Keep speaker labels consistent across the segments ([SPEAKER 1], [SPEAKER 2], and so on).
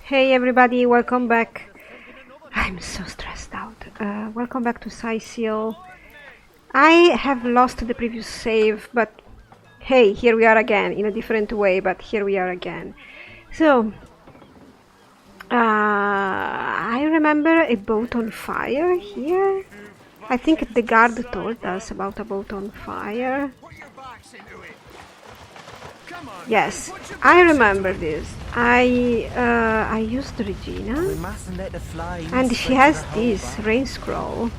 [SPEAKER 1] Hey everybody, welcome back. I'm so stressed out. Welcome back to Cyseal. I have lost the previous save, but hey, here we are again, in a different way, but here we are again. So, I remember a boat on fire here. I think the guard told us about a boat on fire. Yes, I remember this. I used Regina, and she has this rain scroll,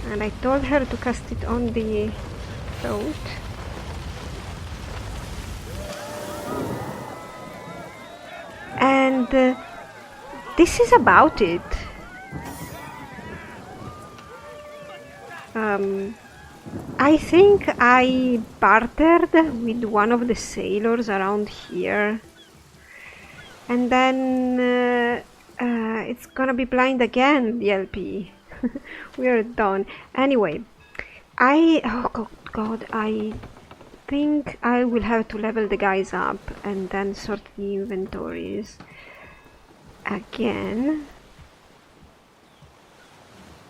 [SPEAKER 1] and I told her to cast it on the boat. And this is about it. I think I bartered with one of the sailors around here, and then it's gonna be blind again, the LP. We are done. Anyway, oh god, I think I will have to level the guys up and then sort the inventories again.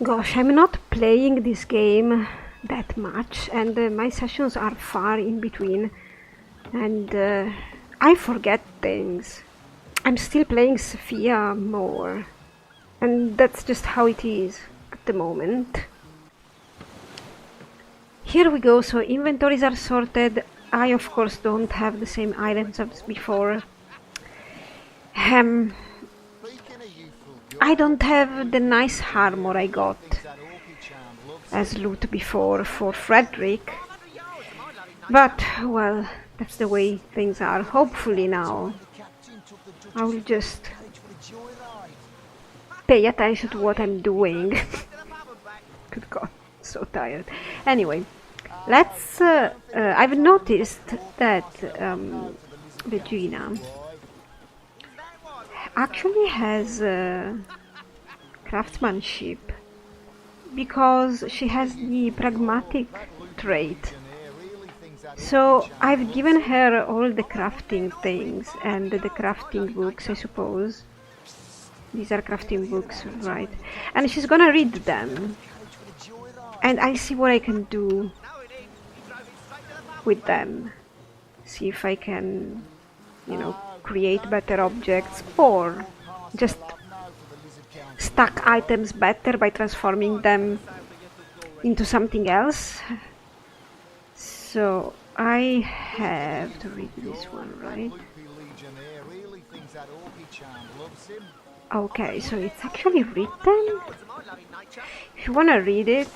[SPEAKER 1] Gosh, I'm not playing this game that much, and my sessions are far in between, and I forget things. I'm still playing Sophia more, and that's just how it is at the moment. Here we go, so inventories are sorted. I of course don't have the same items as before. I don't have the nice armor I got as loot before for Frederick, but well, that's the way things are. Hopefully now I will just pay attention to what I'm doing. Good god, so tired. Anyway, let's I've noticed that Regina actually has craftsmanship, because she has the pragmatic trait. So I've given her all the crafting things and the crafting books, I suppose. These are crafting books, right? And she's gonna read them, and I'll see what I can do with them. See if I can, you know, create better objects, or just stack items better by transforming them into something else. So I have to read this one, right? Okay, so it's actually written. If you wanna read it,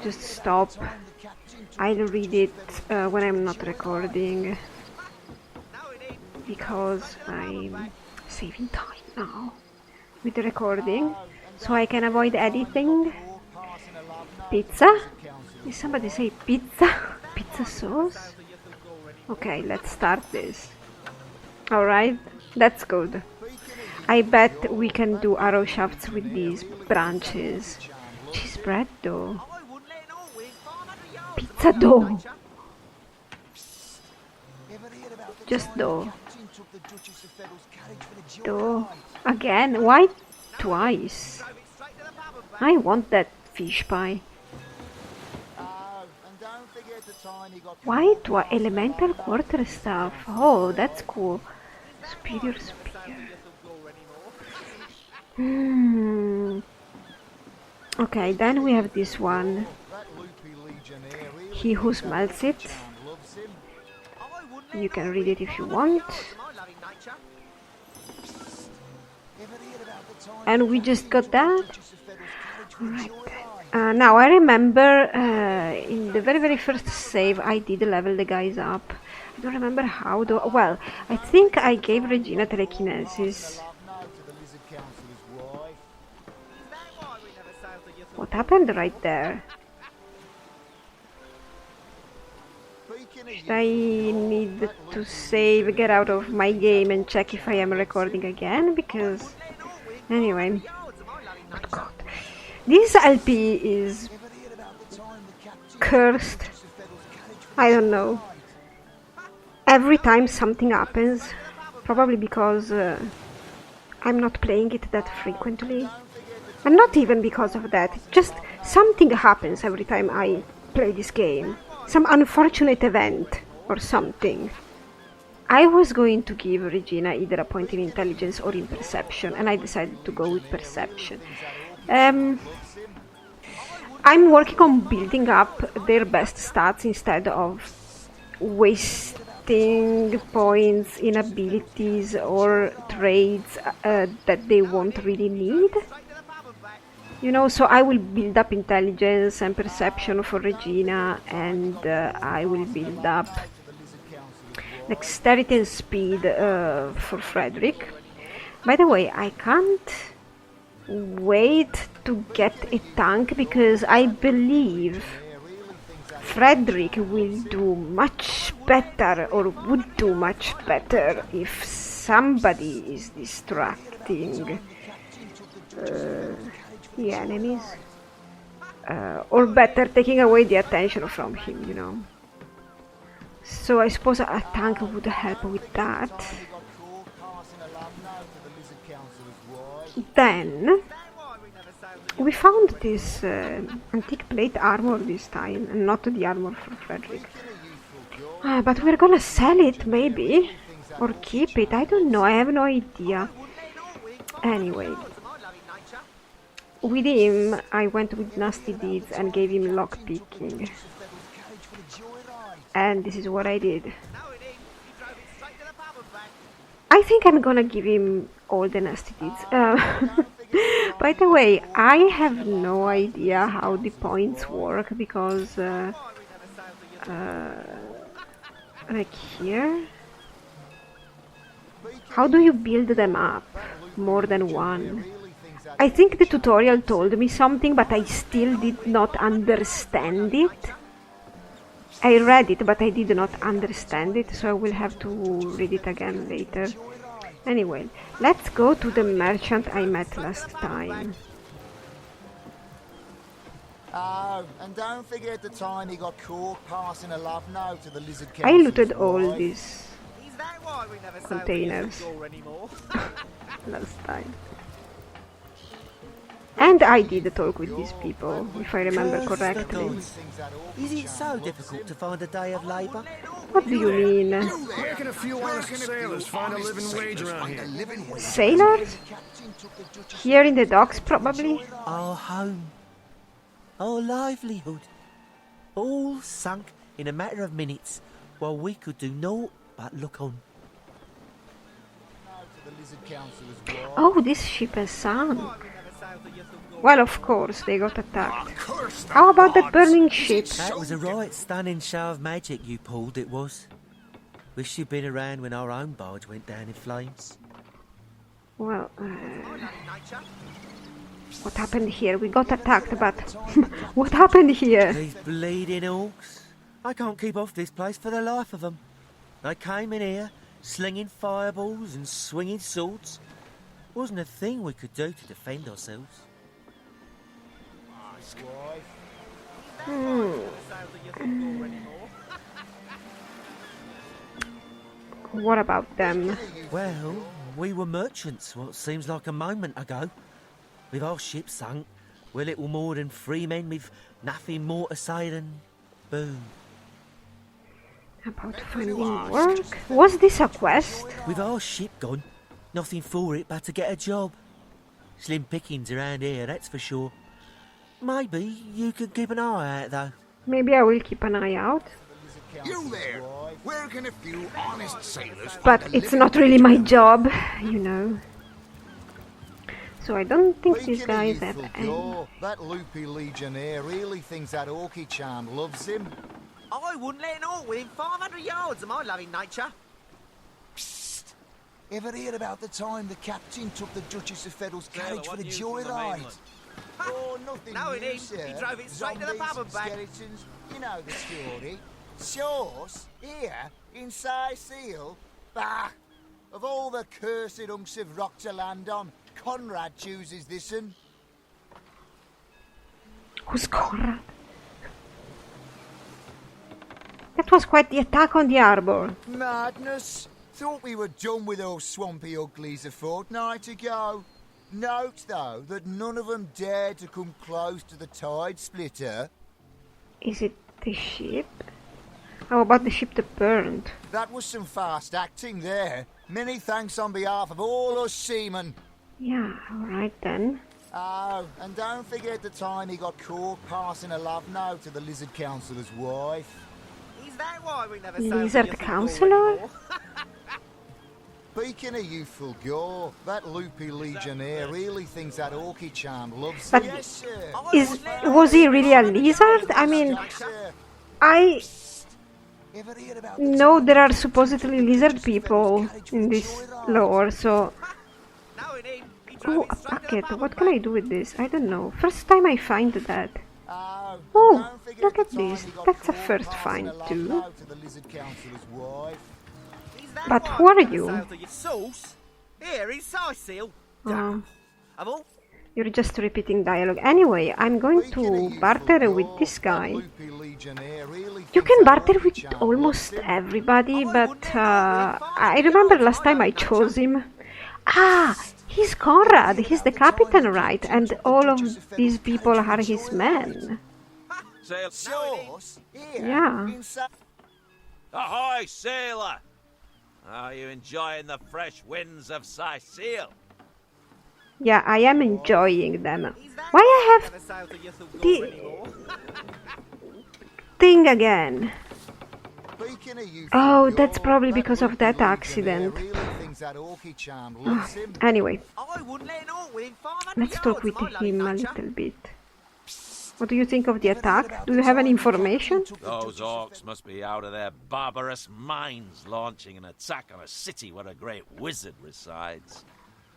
[SPEAKER 1] just stop. I'll read it when I'm not recording, because I'm saving time now with the recording, so I can avoid editing. Pizza? Did somebody say pizza? Pizza sauce? Okay, let's start this. Alright, that's good. I bet we can do arrow shafts with these branches. Cheese bread though. Pizza dough. Just dough. Dough. Again? Why twice? I want that fish pie. Why twice? Elemental quarter stuff. Oh, that's cool. Superior spear. Okay, then we have this one. He who smells it. You can read it if you want. And we just got that. Alright. Now I remember in the very first save I did level the guys up. I don't remember how though. Well, I think I gave Regina telekinesis. What happened right there? Should I need to save, get out of my game and check if I am recording again? Because anyway, good god, this LP is cursed. I don't know. Every time something happens, probably because I'm not playing it that frequently. And not even because of that, just something happens every time I play this game. Some unfortunate event or something. I was going to give Regina either a point in intelligence or in perception, and I decided to go with perception. I'm working on building up their best stats instead of wasting points in abilities or traits that they won't really need. You know, so I will build up intelligence and perception for Regina, and I will build up dexterity and speed for Frederick. By the way, I can't wait to get a tank because I believe Frederick will do much better, or would do much better, if somebody is distracting the enemies, or better, taking away the attention from him, you know. So I suppose a tank would help with that. Then we found this antique plate armor this time, and not the armor for Frederick. But we're gonna sell it, maybe, or keep it. I don't know. I have no idea. Anyway. With him, I went with Nasty Deeds and gave him lockpicking. And this is what I did. I think I'm gonna give him all the Nasty Deeds. By the way, I have no idea how the points work because, like here, how do you build them up? More than one. I think the tutorial told me something, but I still did not understand it. I read it, but I did not understand it, so I will have to read it again later. Anyway, let's go to the merchant I met last time.
[SPEAKER 2] Oh, and don't forget the time he got caught passing a love note to the lizard
[SPEAKER 1] I looted all these containers last time. And I did talk with these people, if I remember correctly.
[SPEAKER 3] Is it so difficult to find a day of labour?
[SPEAKER 1] What do you mean?
[SPEAKER 4] Where can a few honest sailors find a living wage around here?
[SPEAKER 1] Sailors? Here in the docks, probably?
[SPEAKER 3] Our home. Our livelihood. All sunk in a matter of minutes, while we could do naught but look on.
[SPEAKER 1] Oh, this ship has sunk. Well, of course, they got attacked. How about that burning ship?
[SPEAKER 3] That was a right stunning show of magic you pulled, it was. Wish you'd been around when our own barge went down in flames.
[SPEAKER 1] Well, what happened here? We got attacked, but what happened here?
[SPEAKER 3] These bleeding orcs. I can't keep off this place for the life of them. They came in here, slinging fireballs and swinging swords. Wasn't a thing we could do to defend ourselves.
[SPEAKER 1] What about them?
[SPEAKER 3] Well, we were merchants what seems like a moment ago. With our ship sunk, we're little more than free men with nothing more to say than boom.
[SPEAKER 1] About finding work? Was this a quest?
[SPEAKER 3] With our ship gone, nothing for it but to get a job. Slim pickings around here, that's for sure. Maybe you could keep an eye out, though.
[SPEAKER 1] Maybe I will keep an eye out.
[SPEAKER 4] You there! Where can a few honest sailors
[SPEAKER 1] But it's not really my job, you know. So I don't think these guys have any...
[SPEAKER 2] That loopy legionnaire really thinks that orky charm loves him.
[SPEAKER 5] I wouldn't let an orc within 500 yards of my loving nature.
[SPEAKER 2] Psst! Ever heard about the time the captain took the Duchess of Federal's carriage for the joyride? Oh, nothing
[SPEAKER 5] No,
[SPEAKER 2] new,
[SPEAKER 5] it ain't.
[SPEAKER 2] sir.
[SPEAKER 5] He drove it straight to the
[SPEAKER 2] Zombies,
[SPEAKER 5] pub and back.
[SPEAKER 2] skeletons, you know the story. Shores, here, in Cyseal. Bah! Of all the cursed hunks of rock to land on, Conrad chooses this one.
[SPEAKER 1] Who's Conrad? That was quite the attack on the harbour.
[SPEAKER 2] Madness! Thought we were done with those swampy uglies a fortnight ago. Note, though, that none of them dared to come close to the tide splitter.
[SPEAKER 1] Is it the ship? How about the ship that burned?
[SPEAKER 2] That was some fast acting there. Many thanks on behalf of all us seamen.
[SPEAKER 1] Yeah, alright then.
[SPEAKER 2] Oh, and don't forget the time he got caught passing a love note to the Lizard Councillor's wife.
[SPEAKER 5] Is that why we never sailed
[SPEAKER 1] Lizard
[SPEAKER 5] the
[SPEAKER 1] Councillor?
[SPEAKER 5] anymore?
[SPEAKER 2] Speaking of youthful gore, that loopy legionnaire really thinks that orky charm loves
[SPEAKER 1] But
[SPEAKER 2] him. Yes, sir.
[SPEAKER 1] Was he really a lizard? I mean,
[SPEAKER 2] Yes, sir.
[SPEAKER 1] I
[SPEAKER 2] Ever hear about the
[SPEAKER 1] know
[SPEAKER 2] time
[SPEAKER 1] there are
[SPEAKER 2] the
[SPEAKER 1] supposedly lizard people in this lore, so...
[SPEAKER 5] No, it ain't. He
[SPEAKER 1] Oh,
[SPEAKER 5] drove
[SPEAKER 1] a
[SPEAKER 5] it straight to the
[SPEAKER 1] bucket.
[SPEAKER 5] bottom
[SPEAKER 1] What can I
[SPEAKER 5] bank.
[SPEAKER 1] do with this? I don't know. First time I find that.
[SPEAKER 2] Oh,
[SPEAKER 1] Oh,
[SPEAKER 2] don't forget
[SPEAKER 1] look
[SPEAKER 2] the
[SPEAKER 1] at
[SPEAKER 2] time
[SPEAKER 1] this.
[SPEAKER 2] he got
[SPEAKER 1] That's a
[SPEAKER 2] caught
[SPEAKER 1] first
[SPEAKER 2] passing
[SPEAKER 1] find
[SPEAKER 2] a love
[SPEAKER 1] too.
[SPEAKER 2] note to the Lizard Councillor's wife.
[SPEAKER 5] Is that
[SPEAKER 1] But
[SPEAKER 5] why
[SPEAKER 1] who
[SPEAKER 5] we
[SPEAKER 1] are
[SPEAKER 5] never
[SPEAKER 1] you?
[SPEAKER 5] sailed the Sauce? Here, in Cyseal.
[SPEAKER 1] Oh,
[SPEAKER 5] Of all
[SPEAKER 1] you're just repeating dialogue. Anyway, I'm going to barter with this guy. You can barter with almost everybody, but I remember last time I chose him. Ah, he's Conrad. He's the captain, right? And all of these people are his men.
[SPEAKER 6] Sail.
[SPEAKER 2] Sauce? Here,
[SPEAKER 1] Yeah.
[SPEAKER 2] inside.
[SPEAKER 6] Ahoy, sailor! Are you enjoying the fresh winds of Cyseal?
[SPEAKER 1] Yeah, I am enjoying them.
[SPEAKER 5] Is that
[SPEAKER 1] Why I
[SPEAKER 5] we
[SPEAKER 1] have
[SPEAKER 5] never sailed the Yuthel
[SPEAKER 1] the-
[SPEAKER 5] anymore?
[SPEAKER 1] thing again?
[SPEAKER 2] Speaking of youthful
[SPEAKER 1] Oh,
[SPEAKER 2] gore,
[SPEAKER 1] that's probably because of
[SPEAKER 2] loopy
[SPEAKER 1] that
[SPEAKER 2] legionnaire
[SPEAKER 1] accident.
[SPEAKER 2] really thinks that orky charm loves him.
[SPEAKER 1] Anyway,
[SPEAKER 5] I wouldn't let it all within 500
[SPEAKER 1] let's talk
[SPEAKER 5] yards
[SPEAKER 1] with
[SPEAKER 5] of my lovely
[SPEAKER 1] him a
[SPEAKER 5] nature.
[SPEAKER 1] little bit. What do you think of the attack? Do you have any information?
[SPEAKER 6] Those orcs must be out of their barbarous minds launching an attack on a city where a great wizard resides.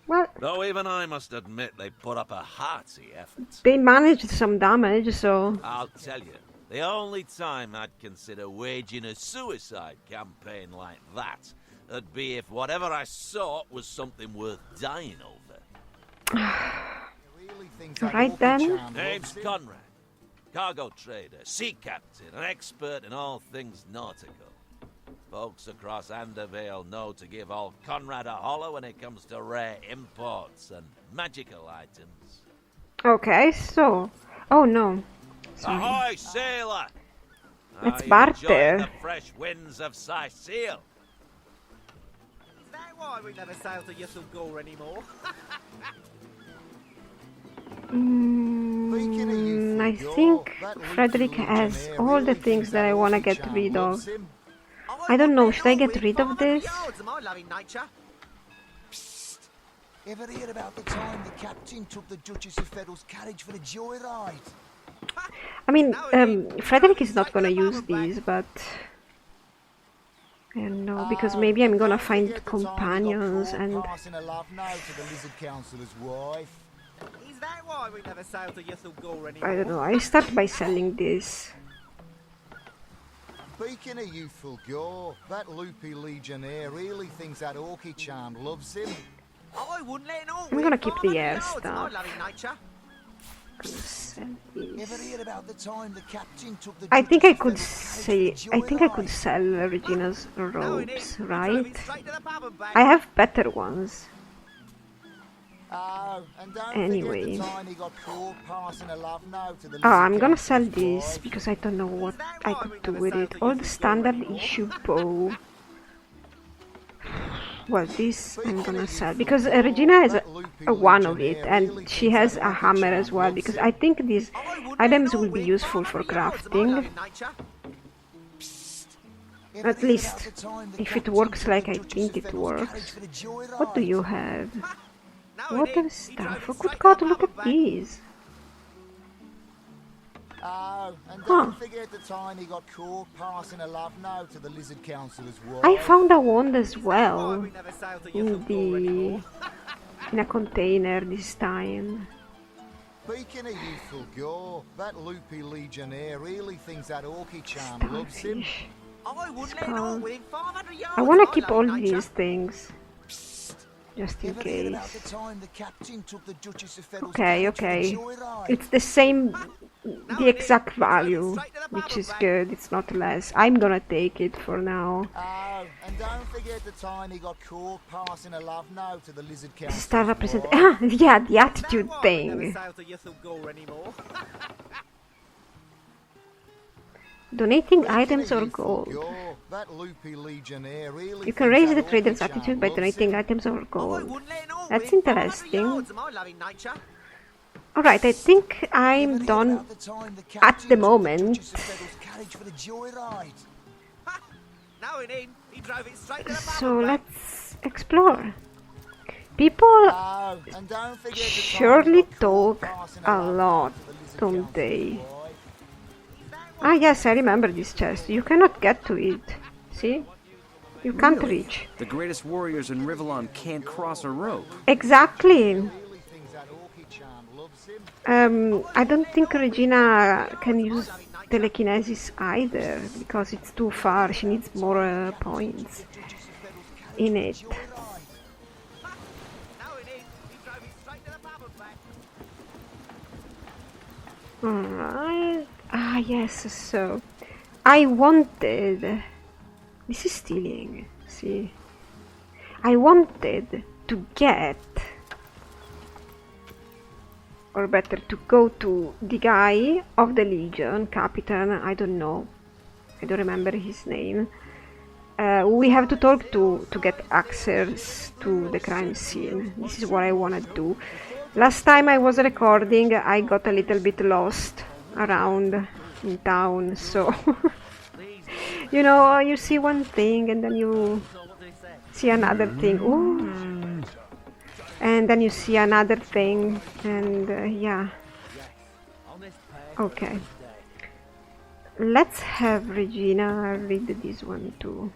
[SPEAKER 1] Well,
[SPEAKER 6] Though even I must admit they put up a hearty effort.
[SPEAKER 1] they managed some damage, so...
[SPEAKER 6] I'll tell you, the only time I'd consider waging a suicide campaign like that would be if whatever I sought was something worth dying over.
[SPEAKER 1] Alright then.
[SPEAKER 6] Name's Conrad, cargo trader, sea captain, an expert in all things nautical. Folks across Andervale know to give old Conrad a holler when it comes to rare imports and magical items.
[SPEAKER 1] Okay, so... Oh no. Sorry.
[SPEAKER 6] Ahoy, sailor!
[SPEAKER 1] Let's
[SPEAKER 6] Are you
[SPEAKER 1] barter.
[SPEAKER 6] enjoying the fresh winds of Cyseal?
[SPEAKER 5] Is that why we never sailed the Yuthel anymore?
[SPEAKER 1] I think Frederick has all the things that I want to get rid of. I don't know, should I get rid of this?
[SPEAKER 5] Yards of my loving nature.
[SPEAKER 2] Ever hear about the time the captain took the Duchess of Federal's carriage for a joyride?
[SPEAKER 1] I mean, Frederick is not gonna use these, but... I don't know, because maybe I'm gonna find companions and...
[SPEAKER 2] Passing a love note to the Lizard Councillor's wife.
[SPEAKER 5] Is that why we never sailed the Yuthel anymore?
[SPEAKER 1] I don't know, I start by selling this.
[SPEAKER 2] Speaking of youthful gore, that loopy legionnaire really thinks that orky charm loves him.
[SPEAKER 5] I wouldn't let it all
[SPEAKER 1] I'm gonna keep the air
[SPEAKER 5] yards of my
[SPEAKER 1] stuff.
[SPEAKER 5] loving nature.
[SPEAKER 1] Sell
[SPEAKER 2] Ever
[SPEAKER 1] this.
[SPEAKER 2] hear about the time the captain took the
[SPEAKER 1] I think I
[SPEAKER 2] Duchess of
[SPEAKER 1] could
[SPEAKER 2] Federal's
[SPEAKER 1] say...
[SPEAKER 2] carriage for a
[SPEAKER 1] I think I could
[SPEAKER 2] joyride?
[SPEAKER 1] sell Regina's
[SPEAKER 5] No, it
[SPEAKER 1] robes,
[SPEAKER 5] is. We drove
[SPEAKER 1] right?
[SPEAKER 5] it straight to the pub and back.
[SPEAKER 1] I have better ones.
[SPEAKER 2] Oh, and don't
[SPEAKER 1] Anyway.
[SPEAKER 2] forget the time he got caught passing a love note to the
[SPEAKER 1] Oh, I'm
[SPEAKER 2] Lizard
[SPEAKER 1] gonna sell
[SPEAKER 2] Councillor's
[SPEAKER 1] this
[SPEAKER 2] wife.
[SPEAKER 1] because I don't know what I could do with it. All the standard issue bow. Well, this I'm gonna sell because Regina has a one of it and she has a hammer as well because I think these items will be useful for crafting. At least if it works like I think it works. What do you have? Water stuff. Oh, good God, look at these.
[SPEAKER 2] Oh, and
[SPEAKER 1] Huh.
[SPEAKER 2] don't forget the time he got caught passing a love note to the Lizard Councillor's wife.
[SPEAKER 1] I found a wand as well
[SPEAKER 5] We never sailed the
[SPEAKER 1] in
[SPEAKER 5] Yuthel anymore.
[SPEAKER 1] in a container this time.
[SPEAKER 2] Speaking of youthful gore, that loopy legionnaire really thinks that orky charm loves him.
[SPEAKER 1] Starfish.
[SPEAKER 5] I wouldn't let it all within 500 yards
[SPEAKER 1] I want
[SPEAKER 5] of
[SPEAKER 1] to
[SPEAKER 5] my
[SPEAKER 1] keep all
[SPEAKER 5] loving nature.
[SPEAKER 1] these things, just in
[SPEAKER 2] Ever hear about the
[SPEAKER 1] case.
[SPEAKER 2] time the captain took the Duchess of Federal's
[SPEAKER 1] Okay,
[SPEAKER 2] carriage for a
[SPEAKER 1] okay.
[SPEAKER 2] joyride?
[SPEAKER 1] It's the same, the exact value, which is good. It's not less. I'm gonna take it for now.
[SPEAKER 2] Oh, and don't forget the time he got caught passing a love note to the lizard council.
[SPEAKER 1] Star represent. Ah, yeah, the attitude
[SPEAKER 5] That's why we never
[SPEAKER 1] thing.
[SPEAKER 5] sail to Yussel Gore anymore.
[SPEAKER 1] Donating items or gold.
[SPEAKER 2] That loopy legionnaire really
[SPEAKER 1] You can raise the
[SPEAKER 2] thinks that
[SPEAKER 1] trader's
[SPEAKER 2] orchid
[SPEAKER 1] attitude
[SPEAKER 2] charm
[SPEAKER 1] by
[SPEAKER 2] loves
[SPEAKER 1] donating
[SPEAKER 2] him.
[SPEAKER 1] items or
[SPEAKER 5] Oh, I
[SPEAKER 1] gold.
[SPEAKER 5] wouldn't let it all
[SPEAKER 1] That's
[SPEAKER 5] win. 500
[SPEAKER 1] interesting.
[SPEAKER 5] yards of my loving nature.
[SPEAKER 1] Alright, I think I'm
[SPEAKER 2] Ever hear
[SPEAKER 1] done
[SPEAKER 2] about the time the
[SPEAKER 1] at the
[SPEAKER 2] captain took
[SPEAKER 1] moment.
[SPEAKER 2] Duchess of Feddle's carriage for the joyride?
[SPEAKER 5] Ha! Knowing him, he drove it straight to the
[SPEAKER 1] So
[SPEAKER 5] power plant.
[SPEAKER 1] let's explore. People
[SPEAKER 2] Oh, and don't forget the time
[SPEAKER 1] surely
[SPEAKER 2] he got caught
[SPEAKER 1] talk
[SPEAKER 2] passing
[SPEAKER 1] a
[SPEAKER 2] love
[SPEAKER 1] lot,
[SPEAKER 2] note to the lizard
[SPEAKER 1] don't
[SPEAKER 2] council
[SPEAKER 1] they?
[SPEAKER 2] boy.
[SPEAKER 1] Ah yes, I remember this chest. You cannot get to it. See? You can't reach.
[SPEAKER 7] The greatest warriors in Rivellon can't cross a rope.
[SPEAKER 1] Exactly.
[SPEAKER 2] Really thinks that orchid charm loves him.
[SPEAKER 1] I don't think Regina can use telekinesis either, because it's too far. She needs more points in it.
[SPEAKER 5] Knowing him, he drove it straight to the power plant.
[SPEAKER 1] Alright. Ah yes, so I wanted... This is stealing, see? I wanted to get... Or better, to go to the guy of the Legion, Captain, I don't know. I don't remember his name. We have to talk to get access to the crime scene. This is what I want to do. Last time I was recording, I got a little bit lost around in town, so... You know, you see one thing and then you see another thing. Ooh. And then you see another thing, and yeah. Okay. Let's have Regina read this one too.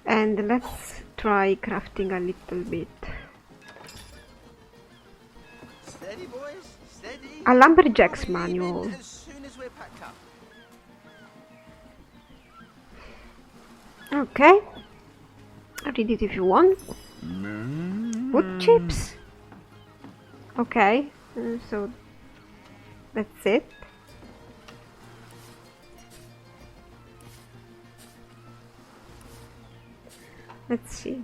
[SPEAKER 1] And let's try crafting a little bit.
[SPEAKER 5] Steady, boys, steady.
[SPEAKER 1] A lumberjack's
[SPEAKER 5] We'll be leaving
[SPEAKER 1] manual.
[SPEAKER 5] as soon as we're packed up.
[SPEAKER 1] Okay. Read it if you want. Wood chips. Okay. So that's it. Let's see.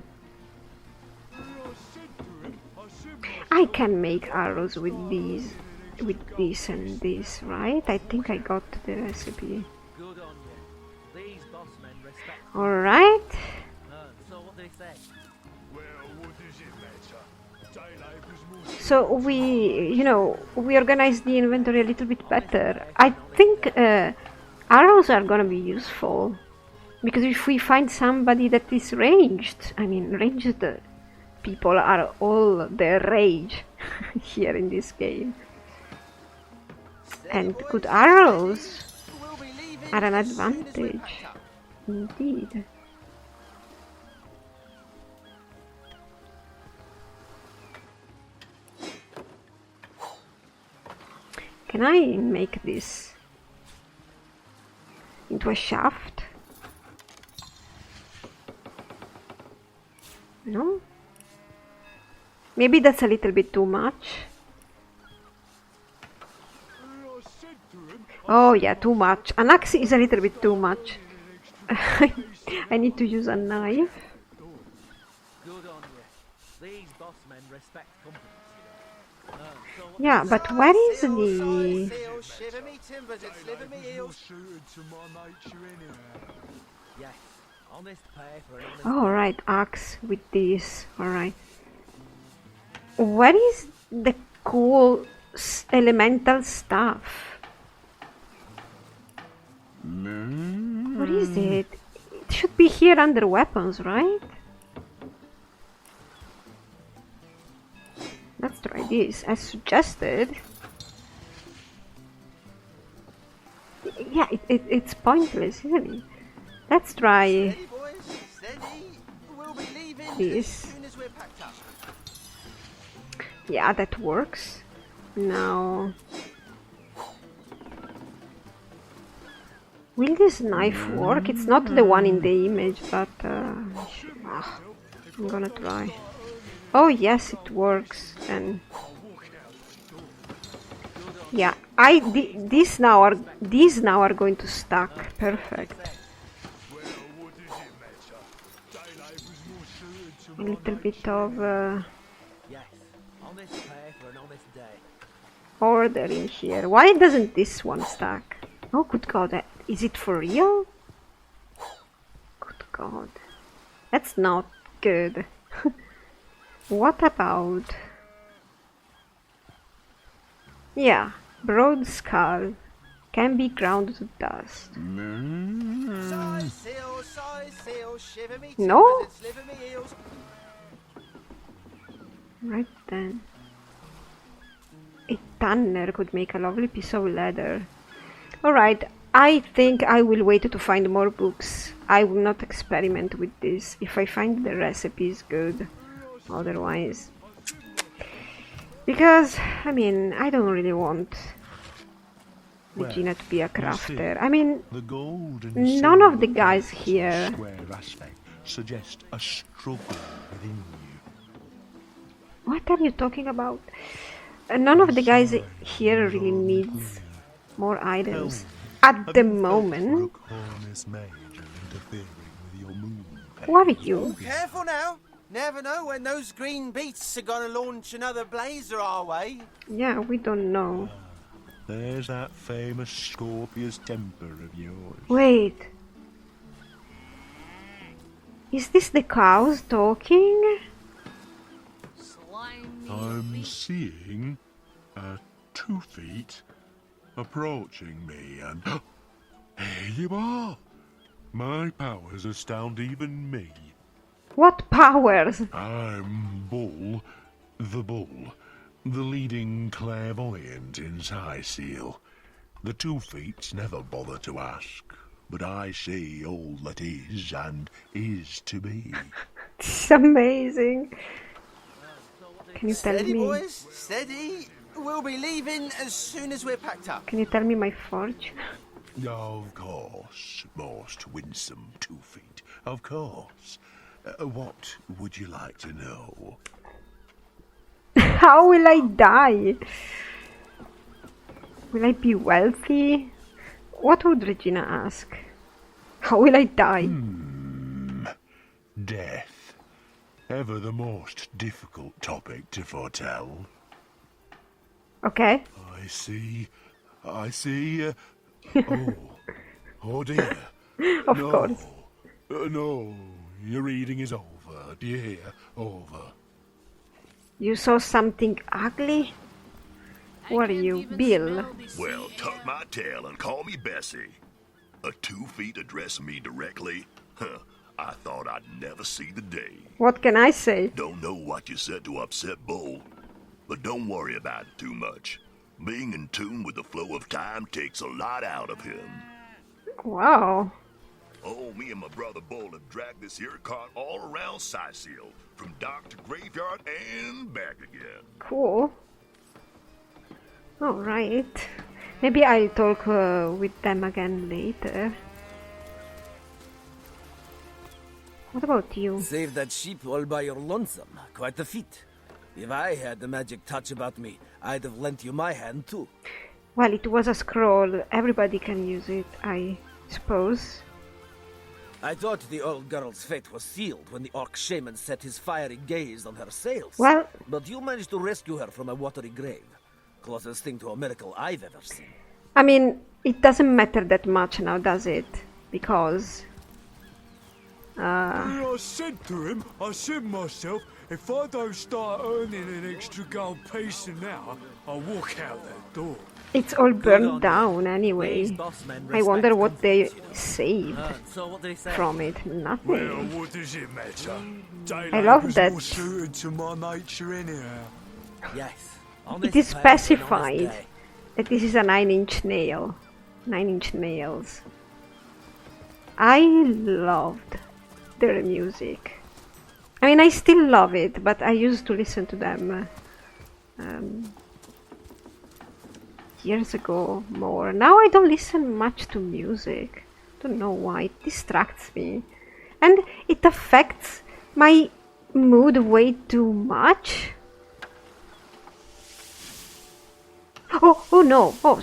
[SPEAKER 1] I can make arrows with these, with this and this, right? I think I got the recipe.
[SPEAKER 3] Good on you. These boss men respect.
[SPEAKER 1] Alright.
[SPEAKER 3] So what they say?
[SPEAKER 1] So we, you know, we organize the inventory a little bit better. I think arrows are gonna be useful. Because if we find somebody that is ranged, I mean, ranged people are all the rage here in this game. And good arrows
[SPEAKER 5] We'll be leaving
[SPEAKER 1] are an
[SPEAKER 5] as soon as we're
[SPEAKER 1] advantage.
[SPEAKER 5] packed up.
[SPEAKER 1] Indeed. Can I make this into a shaft? No? Maybe that's a little bit too much. Oh yeah, too much. An axe is a little bit too much. I need to use a knife.
[SPEAKER 3] Good on you. These boss men respect companies, you know. So what
[SPEAKER 1] Yeah, but where is the...
[SPEAKER 5] Cyseal, shiver me timbers and sliver me heels.
[SPEAKER 3] yes. Honest pay for an honest
[SPEAKER 1] Alright, axe with this. Alright. Where is the cool elemental stuff? What is it? It should be here under weapons, right? Let's try this, as suggested. Yeah, it's pointless, isn't it? Let's try
[SPEAKER 5] Steady, boys, steady. We'll be leaving as
[SPEAKER 1] this.
[SPEAKER 5] soon as we're packed up.
[SPEAKER 1] Yeah, that works. Now... Will this knife work? It's not the one in the image, but... I'm gonna try. Oh yes, it works. And yeah, These now are going to stack. Perfect. A little bit of
[SPEAKER 5] Yes, honest pay for an honest day.
[SPEAKER 1] order in here. Why doesn't this one stack? Oh, good God! Is it for real? Good God, that's not good. What about? Yeah, broad skull can be ground to dust.
[SPEAKER 5] Cyseal, shiver me
[SPEAKER 1] No?
[SPEAKER 5] timbers and sliver me heels.
[SPEAKER 1] Right then. A tanner could make a lovely piece of leather. Alright, I think I will wait to find more books. I will not experiment with this if I find the recipes good. Otherwise. Because, I mean, I don't really want Regina to be a crafter. I mean,
[SPEAKER 8] The gold and
[SPEAKER 1] none of the
[SPEAKER 8] silver
[SPEAKER 1] guys
[SPEAKER 8] plates
[SPEAKER 1] here.
[SPEAKER 8] square aspect suggest a struggle within you.
[SPEAKER 1] What are you talking about? None of the guys here really needs more items. At the moment. Who are you?
[SPEAKER 5] Careful now. Never know when those green beasts are gonna launch another blazer our way.
[SPEAKER 1] Yeah, we don't know.
[SPEAKER 8] There's that famous Scorpius temper of yours.
[SPEAKER 1] Wait. Is this the cows talking?
[SPEAKER 8] I'm seeing 2 feet approaching me, and here you are. My powers astound even me.
[SPEAKER 1] What powers?
[SPEAKER 8] I'm Bull, the leading clairvoyant in Cyseal. The 2 feets never bother to ask, but I see all that is and is to be.
[SPEAKER 1] It's amazing. Can you tell
[SPEAKER 5] Steady,
[SPEAKER 1] me?
[SPEAKER 5] boys, steady. We'll be leaving as soon as we're packed up.
[SPEAKER 1] Can you tell me my fortune?
[SPEAKER 8] Of course, most winsome 2 feet. Of course. What would you like to know?
[SPEAKER 1] How will I die? Will I be wealthy? What would Regina ask? How will I die?
[SPEAKER 8] Death. Ever the most difficult topic to foretell.
[SPEAKER 1] Okay.
[SPEAKER 8] I see. Oh dear.
[SPEAKER 1] Of
[SPEAKER 8] No.
[SPEAKER 1] course.
[SPEAKER 8] No, your reading is over. Do you hear? Over.
[SPEAKER 1] You saw something ugly? Who are you, Bill?
[SPEAKER 4] Well, tuck my tail and call me Bessie. A 2 feet addressing me directly? Huh, I thought I'd never see the day.
[SPEAKER 1] What can I say?
[SPEAKER 4] Don't know what you said to upset Bull, but don't worry about it too much. Being in tune with the flow of time takes a lot out of him.
[SPEAKER 1] Wow.
[SPEAKER 4] Oh, me and my brother Bull have dragged this here cart all around Cyseal, from dock to graveyard and back again.
[SPEAKER 1] Cool. Alright. Maybe I'll talk with them again later. What about you?
[SPEAKER 9] Save that sheep all by your lonesome. Quite a feat. If I had the magic touch about me, I'd have lent you my hand too.
[SPEAKER 1] Well, it was a scroll. Everybody can use it, I suppose.
[SPEAKER 9] I thought the old girl's fate was sealed when the orc shaman set his fiery gaze on her sails.
[SPEAKER 1] Well,
[SPEAKER 9] But you managed to rescue her from a watery grave. Closest thing to a miracle I've ever seen.
[SPEAKER 1] I mean, it doesn't matter that much now, does it? Because...
[SPEAKER 10] I said to him, myself, if I don't start earning an extra gold piece an hour, I'll walk out that door.
[SPEAKER 1] it's all burned down anyway. I wonder what they saved
[SPEAKER 9] So what did he say?
[SPEAKER 1] from it.
[SPEAKER 10] Well,
[SPEAKER 1] Nothing.
[SPEAKER 10] what does it matter?
[SPEAKER 1] I love
[SPEAKER 10] was
[SPEAKER 1] that.
[SPEAKER 10] more suited to my nature anyhow.
[SPEAKER 9] Yes.
[SPEAKER 1] It is specified that this is a 9-inch nail. 9-inch nails. I loved their music. I mean, I still love it, but I used to listen to them years ago more. Now I don't listen much to music. Don't know why. It distracts me. And it affects my mood way too much. Oh no! Oh,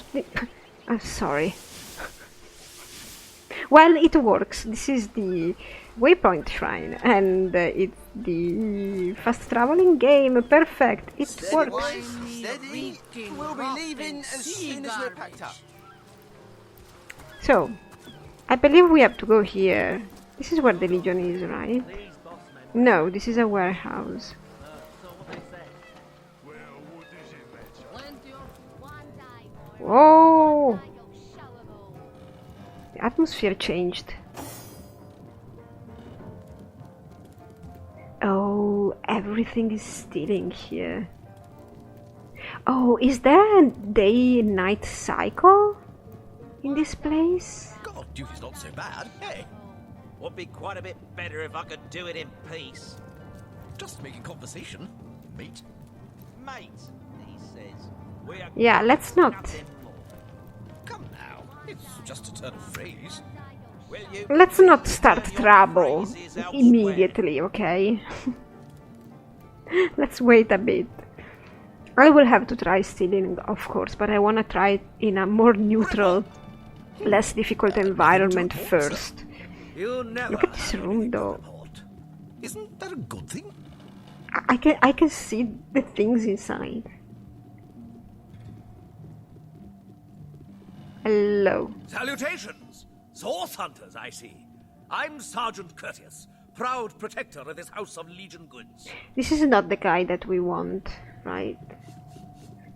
[SPEAKER 1] I'm sorry. Well, it works. This is the waypoint shrine, and it's the fast traveling game. Perfect. It
[SPEAKER 5] Steady,
[SPEAKER 1] works.
[SPEAKER 5] boys, steady. We'll be leaving as soon as we're packed up.
[SPEAKER 1] So, I believe we have to go here. This is where the Legion is, right? No, this is a warehouse. Whoa! The atmosphere changed. Oh, everything is stealing here. Oh, is there a day-night cycle in this place?
[SPEAKER 11] God, duty's not so bad. Hey,
[SPEAKER 6] Would be quite a bit better if I could do it in peace.
[SPEAKER 11] just making conversation, mate.
[SPEAKER 6] Mate, he says. We are
[SPEAKER 1] Yeah, let's not.
[SPEAKER 6] nothing more.
[SPEAKER 11] Come now, it's just a turn of phrase.
[SPEAKER 6] Will you
[SPEAKER 1] Let's
[SPEAKER 6] please
[SPEAKER 1] not start
[SPEAKER 6] turn your
[SPEAKER 1] trouble
[SPEAKER 6] phrases elsewhere?
[SPEAKER 1] immediately, okay? Let's wait a bit. I will have to try stealing, of course, but I want to try it in a more neutral, less difficult environment first.
[SPEAKER 11] You never
[SPEAKER 1] Look at this
[SPEAKER 11] have
[SPEAKER 1] room,
[SPEAKER 11] anything to
[SPEAKER 1] though.
[SPEAKER 11] report. Isn't that a good thing?
[SPEAKER 1] I can see the things inside. Hello.
[SPEAKER 9] Salutations! Source hunters, I see. I'm Sergeant Courteous, proud protector of this house of Legion goods.
[SPEAKER 1] This is not the guy that we want, right?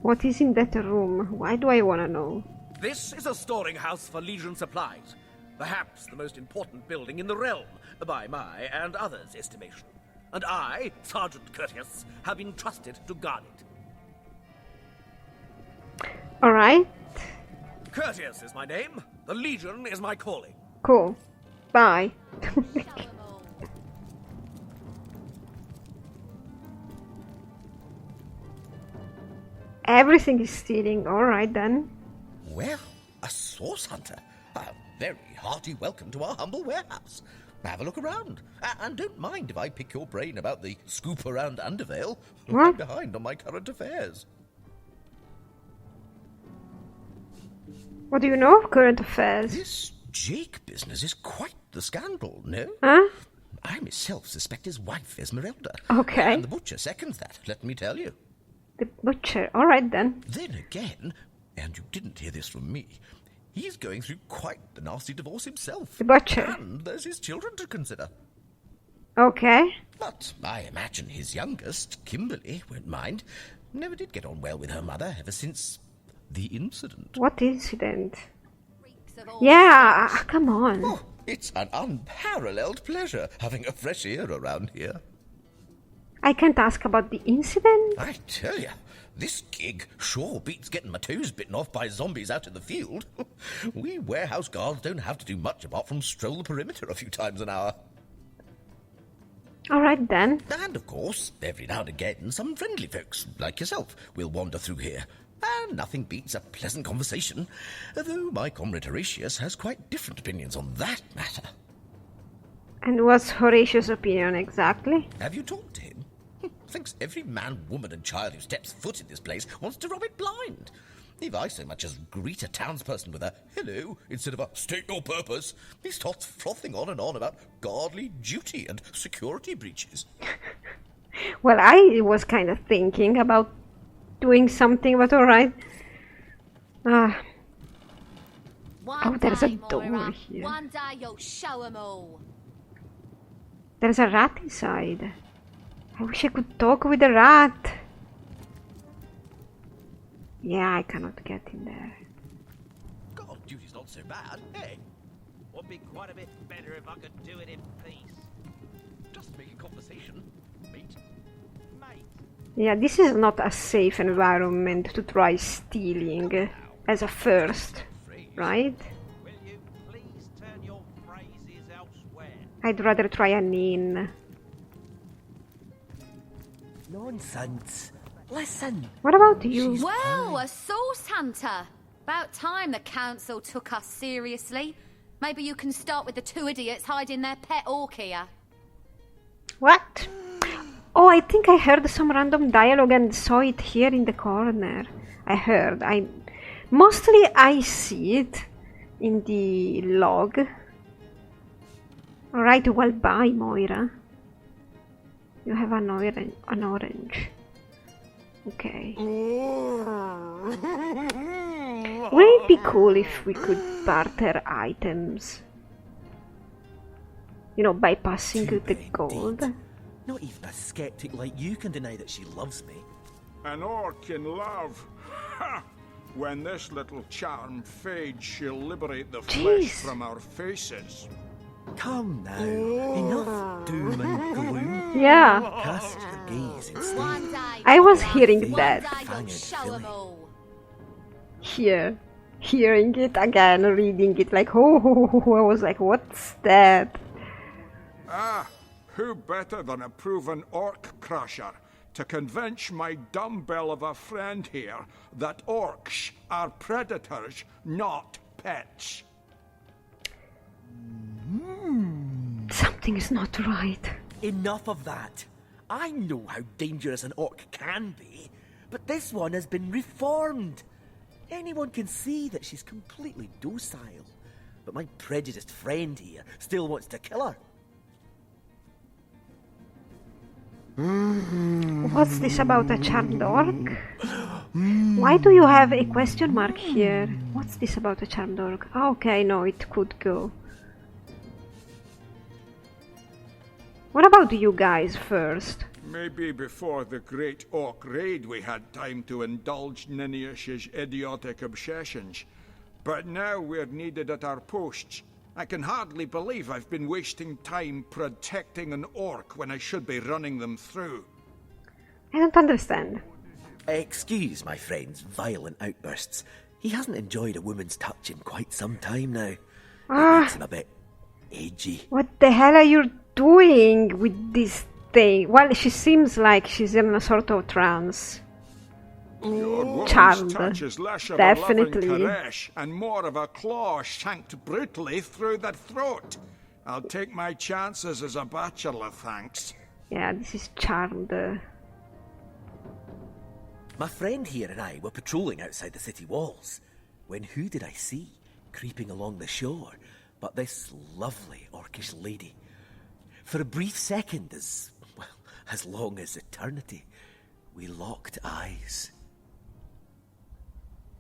[SPEAKER 1] What is in that room? Why do I want to know?
[SPEAKER 9] This is a storing house for Legion supplies. Perhaps the most important building in the realm, by my and others' estimation. And I, Sergeant Courteous, have been trusted to guard it.
[SPEAKER 1] Alright,
[SPEAKER 9] Courteous is my name. The Legion is my calling.
[SPEAKER 1] cool. Bye. Everything is stealing. Alright then.
[SPEAKER 11] Well, a source hunter. A very hearty welcome to our humble warehouse. Have a look around. And don't mind if I pick your brain about the scoop around Undervale. I'm
[SPEAKER 1] What?
[SPEAKER 11] behind on my current affairs.
[SPEAKER 1] What do you know of current affairs?
[SPEAKER 11] This Jake business is quite the scandal, no?
[SPEAKER 1] Huh?
[SPEAKER 11] I myself suspect his wife, Esmeralda.
[SPEAKER 1] Okay.
[SPEAKER 11] And the butcher seconds that, let me tell you.
[SPEAKER 1] The butcher. Alright then.
[SPEAKER 11] Then again, and you didn't hear this from me, he's going through quite the nasty divorce himself.
[SPEAKER 1] The butcher.
[SPEAKER 11] And there's his children to consider.
[SPEAKER 1] Okay.
[SPEAKER 11] But I imagine his youngest, Kimberly, won't mind. Never did get on well with her mother ever since the incident.
[SPEAKER 1] What incident? Yeah, come on.
[SPEAKER 11] Oh, it's an unparalleled pleasure having a fresh ear around here.
[SPEAKER 1] I can't ask about the incident?
[SPEAKER 11] I tell you, this gig sure beats getting my toes bitten off by zombies out in the field. We warehouse guards don't have to do much apart from stroll the perimeter a few times an hour.
[SPEAKER 1] Alright then.
[SPEAKER 11] And, of course, every now and again, some friendly folks, like yourself, will wander through here. And nothing beats a pleasant conversation, though my comrade Horatius has quite different opinions on that matter.
[SPEAKER 1] And what's Horatius' opinion exactly?
[SPEAKER 11] Have you talked to him? Thinks every man, woman, and child who steps foot in this place wants to rob it blind. If I so much as greet a townsperson with a hello instead of a state your purpose, he starts frothing on and on about godly duty and security breaches.
[SPEAKER 1] Well, I was kind of thinking about doing something, but alright. Oh, there's a door here.
[SPEAKER 12] One day you'll show 'em all.
[SPEAKER 1] There's a rat inside. I wish I could talk with the rat. Yeah, I cannot get in there.
[SPEAKER 11] God, duty's not so bad. Hey,
[SPEAKER 6] Would be quite a bit better if I could do it in peace.
[SPEAKER 11] just making conversation, mate.
[SPEAKER 6] Mate,
[SPEAKER 1] Yeah, this is not a safe environment to try stealing as a first, right?
[SPEAKER 6] will you please turn your phrases elsewhere?
[SPEAKER 1] I'd rather try an inn.
[SPEAKER 9] Nonsense. Listen.
[SPEAKER 1] What about you?
[SPEAKER 12] Well, a source hunter. About time the council took us seriously. Maybe you can start with the two idiots hiding their pet orc here.
[SPEAKER 1] What? Oh, I think I heard some random dialogue and saw it here in the corner. Mostly I see it in the log. Alright, well, bye, Moira. You have an orange. Okay. Wouldn't it be cool if we could barter items? You know, bypassing the gold.
[SPEAKER 3] Not even a skeptic like you can deny that she loves me.
[SPEAKER 10] An orc in love? Ha! When this little charm fades, she'll liberate the flesh from our faces.
[SPEAKER 3] Come now, enough doom and gloom.
[SPEAKER 1] Yeah.
[SPEAKER 3] Cast your gaze instead.
[SPEAKER 1] I was hearing that. Hearing it again, reading it like, oh, I was like, what's that?
[SPEAKER 10] Ah, who better than a proven orc crusher to convince my dumbbell of a friend here that orcs are predators, not pets?
[SPEAKER 1] Something is not right.
[SPEAKER 3] Enough of that. I know how dangerous an orc can be, but this one has been reformed. Anyone can see that she's completely docile, but my prejudiced friend here still wants to kill her.
[SPEAKER 1] What's this about a charmed orc? Why do you have a question mark here? What's this about a charmed orc? Oh, okay, no, it could go. What about you guys first?
[SPEAKER 10] Maybe before the great orc raid we had time to indulge Ninius's idiotic obsessions. But now we're needed at our posts. I can hardly believe I've been wasting time protecting an orc when I should be running them through.
[SPEAKER 1] I don't understand.
[SPEAKER 3] Excuse my friend's violent outbursts. He hasn't enjoyed a woman's touch in quite some time now. It makes him a bit edgy.
[SPEAKER 1] What the hell are you doing with this thing? Well, she seems like she's in a sort of trance. Charmed,
[SPEAKER 10] touch is less of
[SPEAKER 1] definitely.
[SPEAKER 10] A loving caress and more of a claw shanked brutally through the throat. I'll take my chances as a bachelor, thanks.
[SPEAKER 1] Yeah, this is charmed.
[SPEAKER 3] My friend here and I were patrolling outside the city walls, when who did I see creeping along the shore but this lovely orcish lady. For a brief second, as long as eternity, we locked eyes.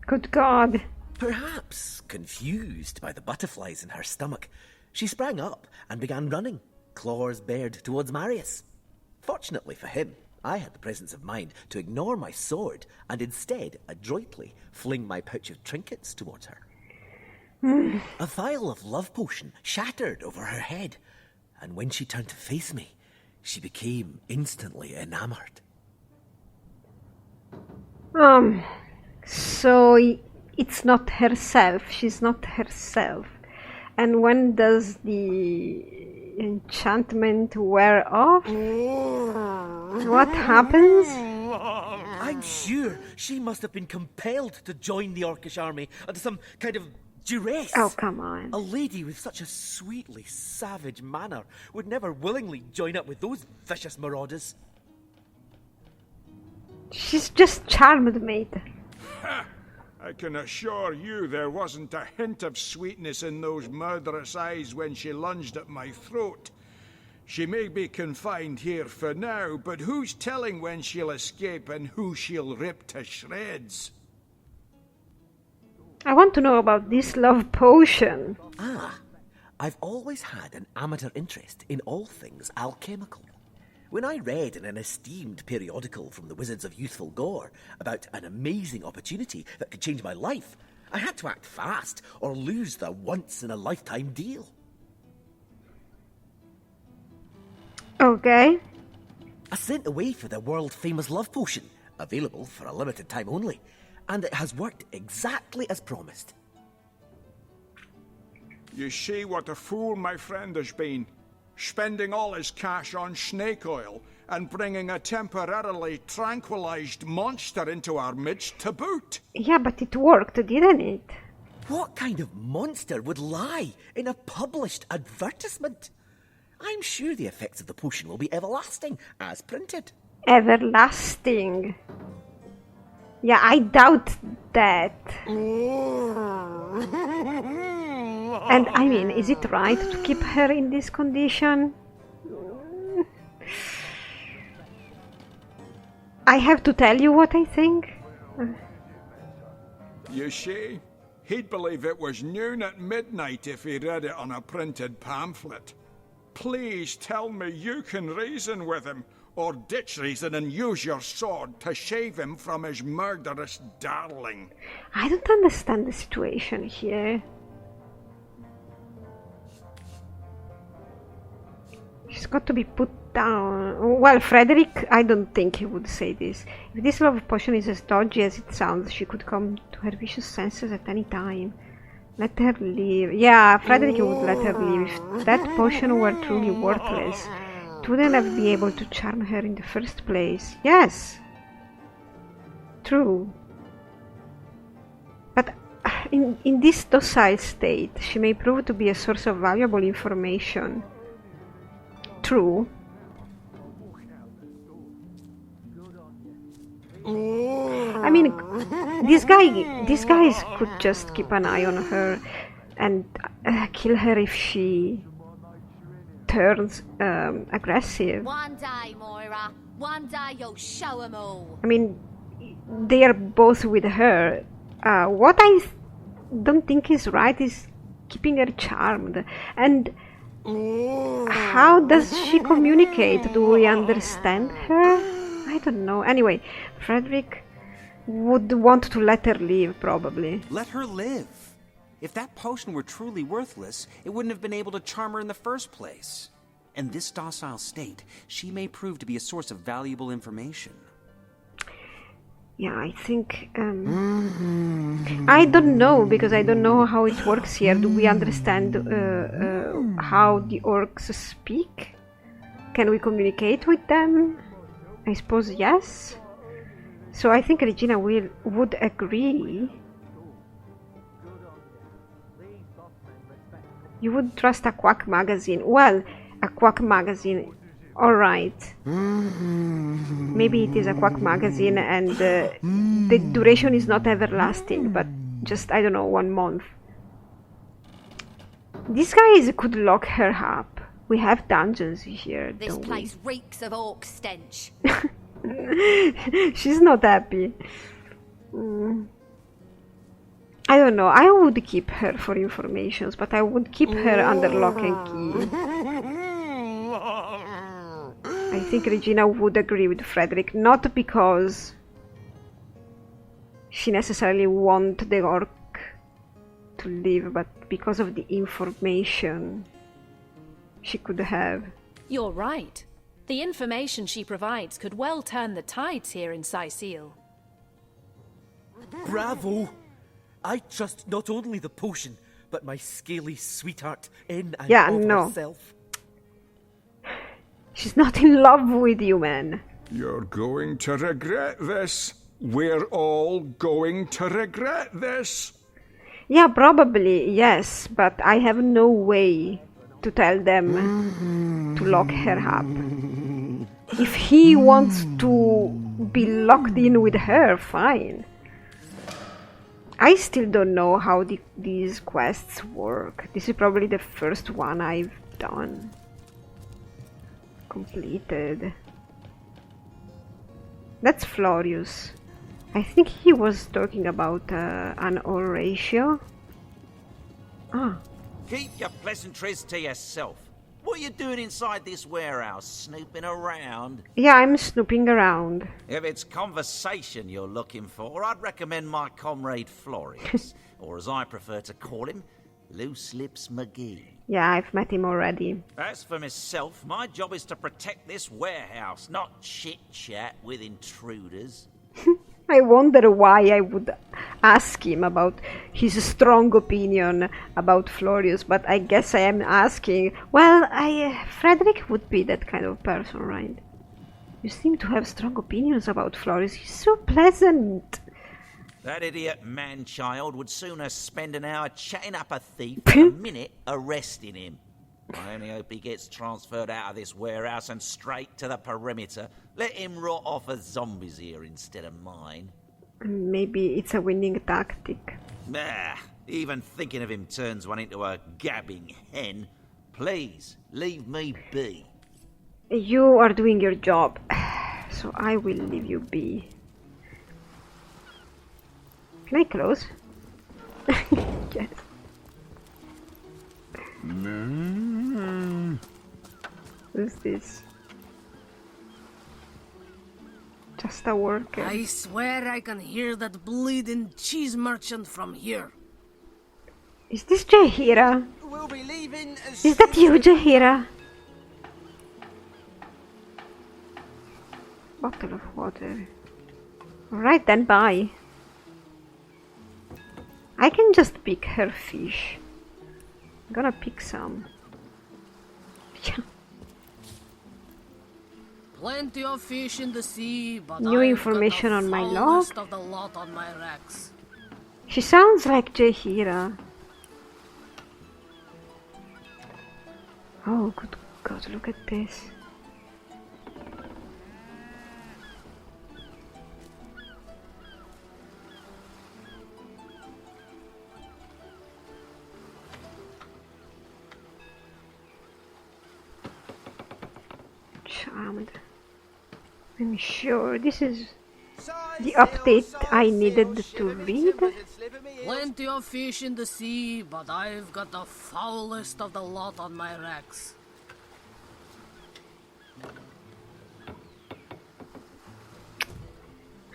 [SPEAKER 1] Good God.
[SPEAKER 3] Perhaps confused by the butterflies in her stomach, she sprang up and began running, claws bared towards Marius. Fortunately for him, I had the presence of mind to ignore my sword and instead adroitly fling my pouch of trinkets towards her. A vial of love potion shattered over her head, and when she turned to face me, she became instantly enamored.
[SPEAKER 1] So it's not herself. She's not herself. And when does the enchantment wear off? What happens?
[SPEAKER 3] I'm sure she must have been compelled to join the Orcish army under some kind of duress.
[SPEAKER 1] Oh, come on.
[SPEAKER 3] A lady with such a sweetly savage manner would never willingly join up with those vicious marauders.
[SPEAKER 1] She's just charmed, mate.
[SPEAKER 10] I can assure you there wasn't a hint of sweetness in those murderous eyes when she lunged at my throat. She may be confined here for now, but who's telling when she'll escape and who she'll rip to shreds?
[SPEAKER 1] I want to know about this love potion.
[SPEAKER 3] I've always had an amateur interest in all things alchemical. When I read in an esteemed periodical from the Wizards of Youthful Gore about an amazing opportunity that could change my life, I had to act fast or lose the once-in-a-lifetime deal.
[SPEAKER 1] Okay.
[SPEAKER 3] I sent away for the world-famous love potion, available for a limited time only, and it has worked exactly as promised.
[SPEAKER 10] You see what a fool my friend has been. Spending all his cash on snake oil and bringing a temporarily tranquilized monster into our midst to boot.
[SPEAKER 1] Yeah, but it worked, didn't it?
[SPEAKER 3] What kind of monster would lie in a published advertisement?
[SPEAKER 7] I'm sure the effects of the potion will be everlasting, as printed.
[SPEAKER 1] Everlasting. Yeah, I doubt that. And I mean, is it right to keep her in this condition? I have to tell you what I think.
[SPEAKER 10] You see, he'd believe it was noon at midnight if he read it on a printed pamphlet. Please tell me you can reason with him, or ditch reason and use your sword to shave him from his murderous darling.
[SPEAKER 1] I don't understand the situation here. She's got to be put down. Well, Frederick, I don't think he would say this. If this love potion is as dodgy as it sounds, she could come to her vicious senses at any time. Let her live. Yeah, Frederick would let her live. If that potion were truly worthless, it wouldn't have been able to charm her in the first place. Yes. True. But in this docile state, she may prove to be a source of valuable information. True. I mean, these guys could just keep an eye on her and kill her if she turns aggressive.
[SPEAKER 12] One day, Moira. One day you'll show 'em all.
[SPEAKER 1] I mean, they are both with her. What I don't think is right is keeping her charmed. And how does she communicate? Do we understand her? I don't know. Anyway, Frederick would want to let her live, probably.
[SPEAKER 7] Let her live. If that potion were truly worthless, it wouldn't have been able to charm her in the first place. In this docile state, she may prove to be a source of valuable information.
[SPEAKER 1] Yeah, I think... I don't know, because I don't know how it works here. Do we understand how the orcs speak? Can we communicate with them? I suppose yes. So I think Regina would agree. You would trust a quack magazine. Well, a quack magazine. Alright. Maybe it is a quack magazine and the duration is not everlasting, but just, I don't know, 1 month. These guys could lock her up. We have dungeons here,
[SPEAKER 12] This
[SPEAKER 1] don't
[SPEAKER 12] place reeks of orc stench.
[SPEAKER 1] we? She's not happy. I don't know. I would keep her for informations, but I would keep her under lock and key. I think Regina would agree with Frederick, not because she necessarily wants the orc to live, but because of the information she could have.
[SPEAKER 13] You're right. The information she provides could well turn the tides here in Cyseal.
[SPEAKER 3] Bravo! I trust not only the potion, but my scaly sweetheart in and of herself.
[SPEAKER 1] She's not in love with you, man.
[SPEAKER 10] You're going to regret this. We're all going to regret this.
[SPEAKER 1] Yeah, probably, yes, but I have no way to tell them to lock her up. If he wants to be locked in with her, fine. I still don't know how these quests work. This is probably the first one I've done. Completed. That's Florius. I think he was talking about an ore ratio. Ah.
[SPEAKER 6] Keep your pleasantries to yourself. What are you doing inside this warehouse, snooping around?
[SPEAKER 1] Yeah, I'm snooping around.
[SPEAKER 6] If it's conversation you're looking for, I'd recommend my comrade Florius, or as I prefer to call him, Loose Lips McGee.
[SPEAKER 1] Yeah, I've met him already.
[SPEAKER 6] As for myself, my job is to protect this warehouse, not chit-chat with intruders.
[SPEAKER 1] I wonder why I would ask him about his strong opinion about Florius, but I guess I am asking... Well, Frederick would be that kind of person, right? You seem to have strong opinions about Florius. He's so pleasant.
[SPEAKER 6] That idiot man-child would sooner spend an hour chatting up a thief than a minute arresting him. I only hope he gets transferred out of this warehouse and straight to the perimeter. Let him rot off as zombies here instead of mine.
[SPEAKER 1] Maybe it's a winning tactic.
[SPEAKER 6] Ah, even thinking of him turns one into a gabbing hen. Please, leave me be.
[SPEAKER 1] You are doing your job, so I will leave you be. Can I close? Yes. Who's this? Just a worker.
[SPEAKER 14] I swear I can hear that bleeding cheese merchant from here.
[SPEAKER 1] Is this Jahira?
[SPEAKER 5] We'll be leaving as
[SPEAKER 1] Is that you, Jahira? Bottle of water. Alright then, bye. I can just pick her fish. I'm gonna pick some. Yeah.
[SPEAKER 14] Plenty of fish in the sea, but
[SPEAKER 1] New
[SPEAKER 14] I've
[SPEAKER 1] information
[SPEAKER 14] got the
[SPEAKER 1] on my
[SPEAKER 14] foulest
[SPEAKER 1] log.
[SPEAKER 14] of the lot on my racks.
[SPEAKER 1] She sounds like Jahira. Oh, good God, look at this. Charmed. I'm sure this is the update I needed to read.
[SPEAKER 14] Plenty of fish in the sea, but I've got the foulest of the lot on my racks.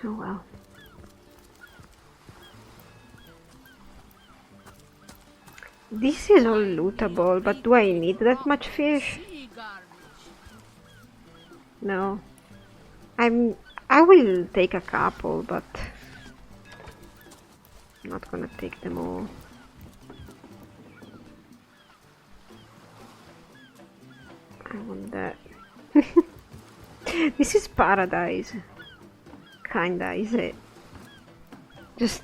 [SPEAKER 1] Oh well. This is all lootable, but do I need that much fish? No. I will take a couple, but I'm not gonna take them all. I want that. This is paradise. Kinda, is it? Just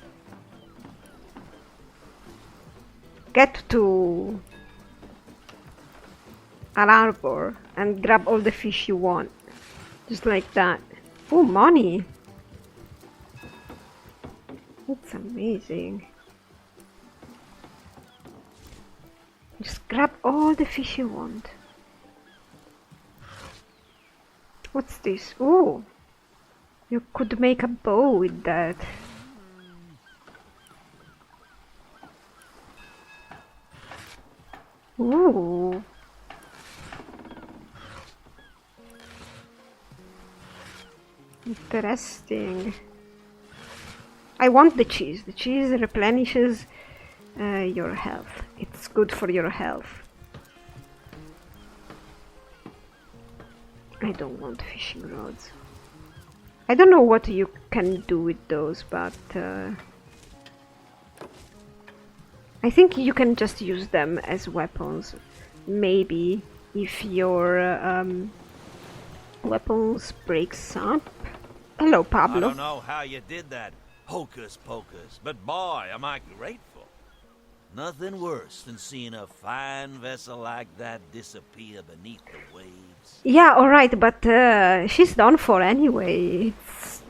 [SPEAKER 1] get to an harbor and grab all the fish you want. Just like that. Oh, money! That's amazing. Just grab all the fish you want. What's this? Oh! You could make a bow with that. Ooh! Interesting. I want the cheese. The cheese replenishes your health. It's good for your health. I don't want fishing rods. I don't know what you can do with those, but I think you can just use them as weapons. Maybe if your weapons breaks up. Hello, Pablo.
[SPEAKER 6] I don't know how you did that, hocus pocus, but boy, am I grateful. Nothing worse than seeing a fine vessel like that disappear beneath the waves.
[SPEAKER 1] Yeah, alright, but she's done for anyway. It's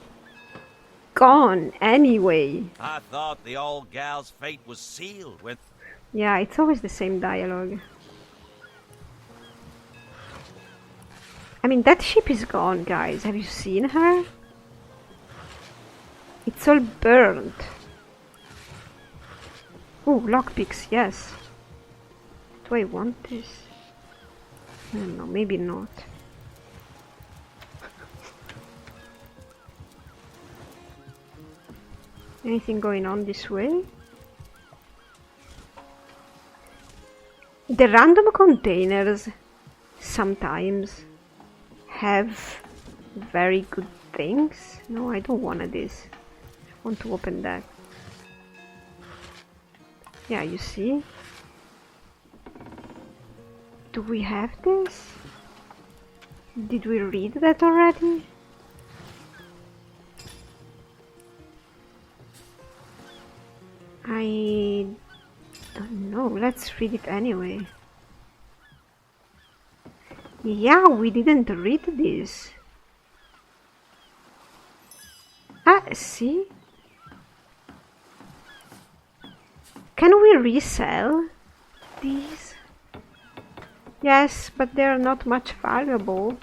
[SPEAKER 1] gone anyway.
[SPEAKER 6] I thought the old gal's fate was sealed when...
[SPEAKER 1] Yeah, it's always the same dialogue. I mean, that ship is gone, guys. Have you seen her? It's all burned. Oh, lockpicks, yes. Do I want this? I don't know, maybe not. Anything going on this way? The random containers sometimes have very good things. No, I don't want this. I want to open that. Yeah, you see? Do we have this? Did we read that already? I don't know. Let's read it anyway. Yeah, we didn't read this. Ah, see? Can we resell these? Yes, but they're not much valuable.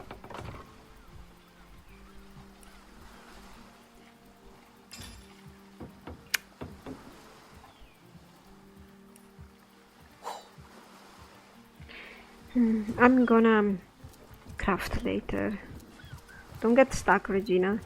[SPEAKER 1] I'm gonna craft later. Don't get stuck, Regina.